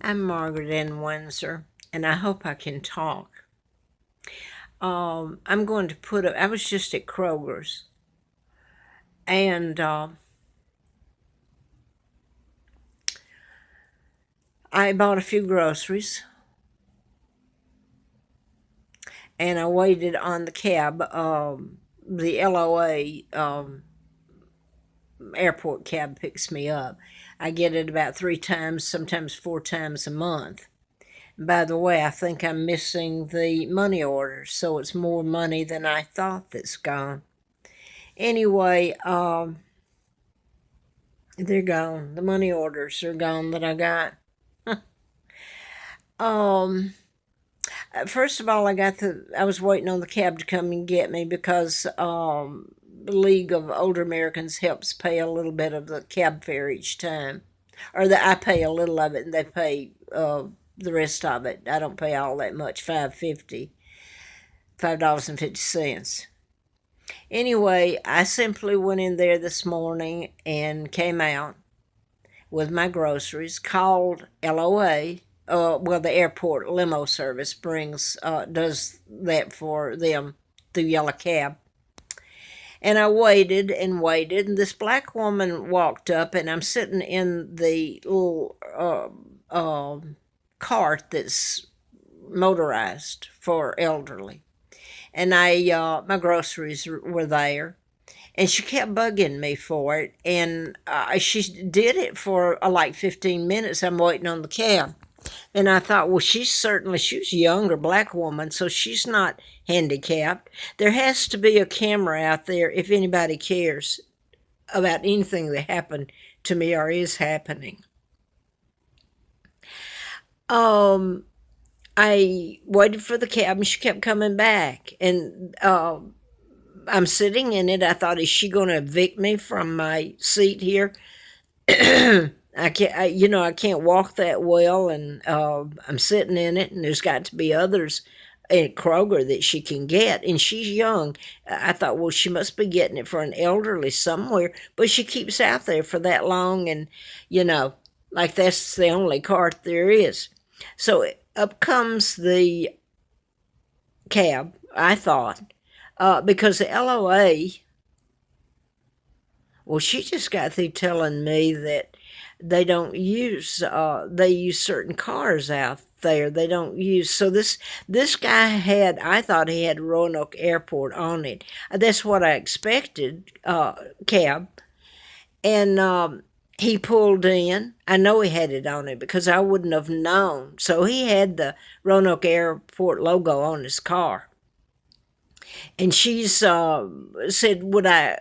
I'm Margaret in Windsor, and I hope I can talk. I'm going to put I was just at Kroger's, and I bought a few groceries, and I waited on the cab. The LOA airport cab picks me up. I get it about 3 times, sometimes 4 times a month. By the way, I think I'm missing the money order, so it's more money than I thought that's gone. Anyway, they're gone. The money orders are gone that I got. Um, First of all, I was waiting on the cab to come and get me because the League of Older Americans helps pay a little bit of the cab fare each time, or that I pay a little of it and they pay the rest of it. I don't pay all that much, $5.50. Anyway, I simply went in there this morning and came out with my groceries, called LOA. Well, the airport limo service does that for them through Yellow Cab. And I waited and waited, and this black woman walked up, and I'm sitting in the little cart that's motorized for elderly. And my groceries were there, and she kept bugging me for it. And she did it for like 15 minutes. I'm waiting on the cab. And I thought, well, she was a younger black woman, so she's not handicapped. There has to be a camera out there if anybody cares about anything that happened to me or is happening. Um, I waited for the cab and she kept coming back. And I'm sitting in it. I thought, is she going to evict me from my seat here? I can't walk that well, and I'm sitting in it, and there's got to be others at Kroger that she can get, and she's young. I thought, well, she must be getting it for an elderly somewhere, but she keeps out there for that long, and you know, like that's the only cart there is. So up comes the cab. I thought, because the LOA, well, she just got through telling me that they use certain cars out there. They don't use, so this guy had, I thought he had Roanoke Airport on it. That's what I expected, cab. And he pulled in. I know he had it on it because I wouldn't have known. So he had the Roanoke Airport logo on his car. And she's said, "Would I?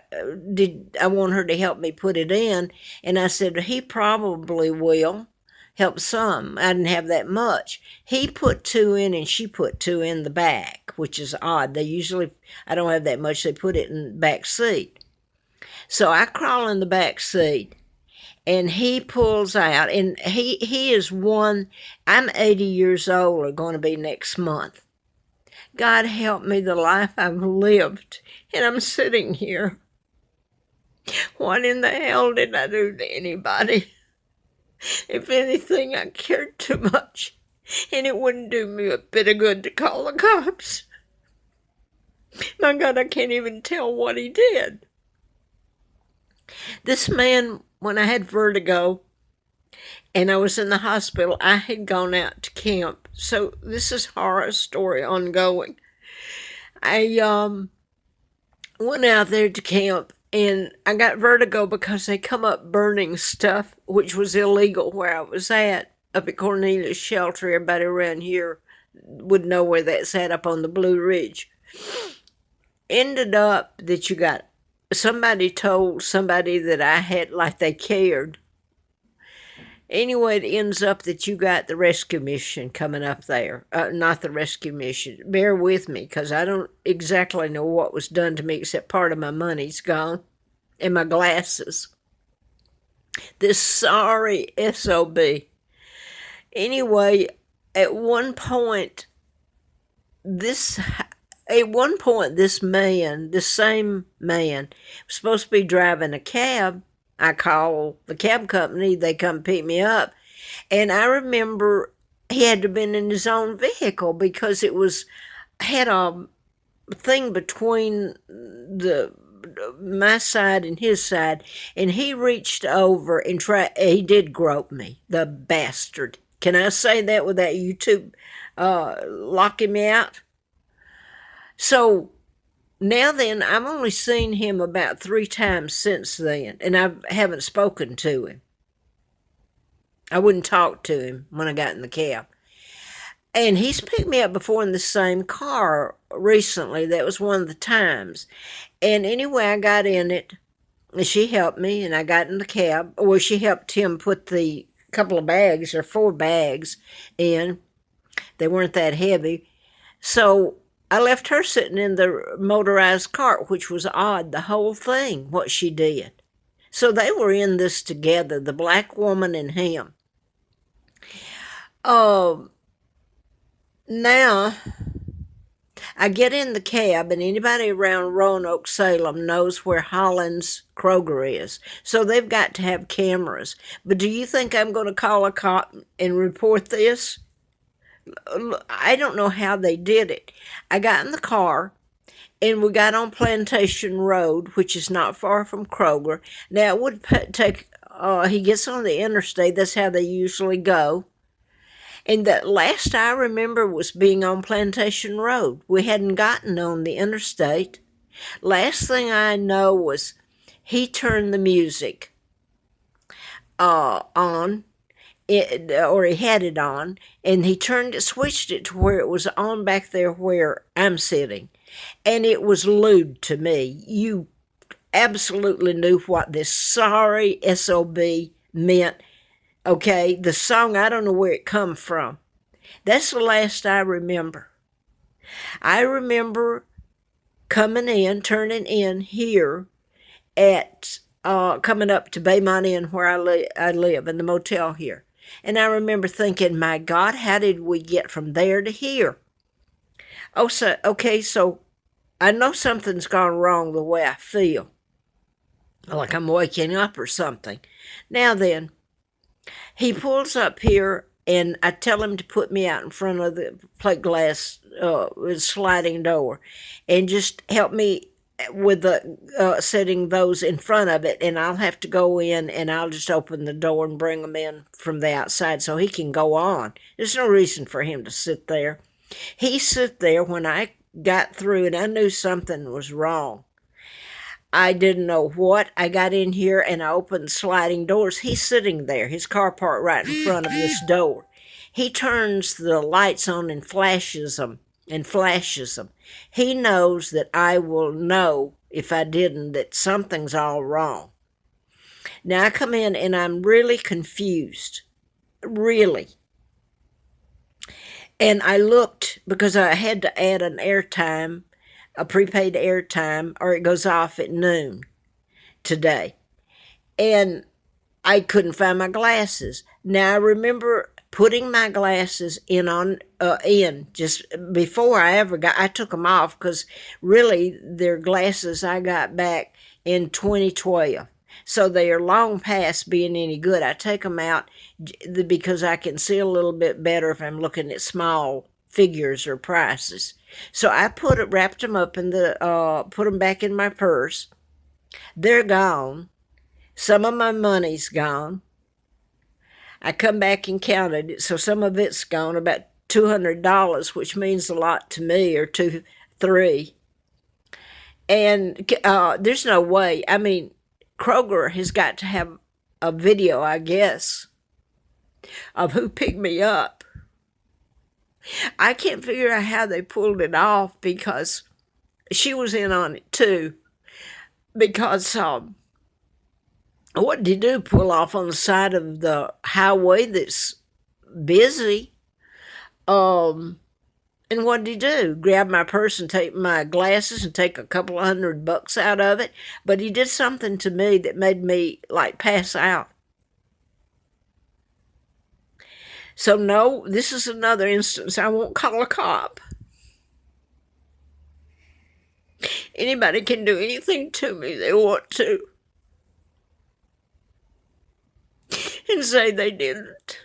Did I want her to help me put it in?" And I said, "He probably will help some. I didn't have that much." He put two in, and she put two in the back, which is odd. They usually, I don't have that much. They put it in the back seat. So I crawl in the back seat, and he pulls out, and he is one. I'm 80 years old, or going to be next month. God help me, the life I've lived, and I'm sitting here. What in the hell did I do to anybody? If anything, I cared too much, and it wouldn't do me a bit of good to call the cops. My God, I can't even tell what he did. This man, when I had vertigo and I was in the hospital, I had gone out to camp. So this is horror story ongoing. I went out there to camp, and I got vertigo because they come up burning stuff, which was illegal where I was at, up at Cornelius Shelter. Everybody around here would know where that's at, up on the Blue Ridge. Ended up that somebody told somebody that I had, like they cared. Anyway, it ends up that you got the rescue mission coming up there. Not the rescue mission. Bear with me, because I don't exactly know what was done to me, except part of my money's gone and my glasses. This sorry SOB. Anyway, at one point, this this same man, was supposed to be driving a cab. I call the cab company, they come pick me up, And I remember he had to have been in his own vehicle because it was had a thing between the my side and his side, and he reached over and he did grope me, the bastard. Can I say that without YouTube locking me out? So now then, I've only seen him about 3 times since then, and I haven't spoken to him. I wouldn't talk to him when I got in the cab. And he's picked me up before in the same car recently. That was one of the times. And anyway, I got in it, and she helped me, and I got in the cab. Well, she helped him put the couple of bags, or 4 bags, in. They weren't that heavy. So I left her sitting in the motorized cart, which was odd, the whole thing, what she did. So they were in this together, the black woman and him. Now, I get in the cab, and anybody around Roanoke, Salem knows where Holland's Kroger is. So they've got to have cameras. But do you think I'm going to call a cop and report this? I don't know how they did it. I got in the car, and we got on Plantation Road, which is not far from Kroger. Now, it would take, he gets on the interstate. That's how they usually go. And the last I remember was being on Plantation Road. We hadn't gotten on the interstate. Last thing I know was he turned the music on, or he had it on, and he switched it to where it was on back there where I'm sitting. And it was lewd to me. You absolutely knew what this sorry SOB meant. Okay, the song, I don't know where it come from. That's the last I remember. I remember coming in, turning in here at, coming up to Baymont Inn where I live, in the motel here. And I remember thinking, my God, how did we get from there to here? Oh, so, okay, so I know something's gone wrong the way I feel. Like I'm waking up or something. Now then, he pulls up here, and I tell him to put me out in front of the plate glass sliding door and just help me with the setting those in front of it, and I'll have to go in, and I'll just open the door and bring them in from the outside so he can go on. There's no reason for him to sit there. He sit there when I got through, and I knew something was wrong. I didn't know what. I got in here and I opened sliding doors. He's sitting there, his car parked right in front of this door. He turns the lights on and flashes them. He knows that I will know, if I didn't, that something's all wrong. Now I come in and I'm really confused. Really. And I looked because I had to add an airtime, a prepaid airtime, or it goes off at noon today. And I couldn't find my glasses. Now I remember putting my glasses in just before I took them off, because really they're glasses I got back in 2012. So they are long past being any good. I take them out because I can see a little bit better if I'm looking at small figures or prices. So I wrapped them up put them back in my purse. They're gone. Some of my money's gone. I come back and counted it, so some of it's gone, about $200, which means a lot to me, or $3. And there's no way. I mean, Kroger has got to have a video, I guess, of who picked me up. I can't figure out how they pulled it off, because she was in on it too. Because what did he do? Pull off on the side of the highway that's busy? And what did he do? Grab my purse and take my glasses and take a couple of $100 out of it? But he did something to me that made me like pass out. So no, this is another instance. I won't call a cop. Anybody can do anything to me they want to and say they didn't.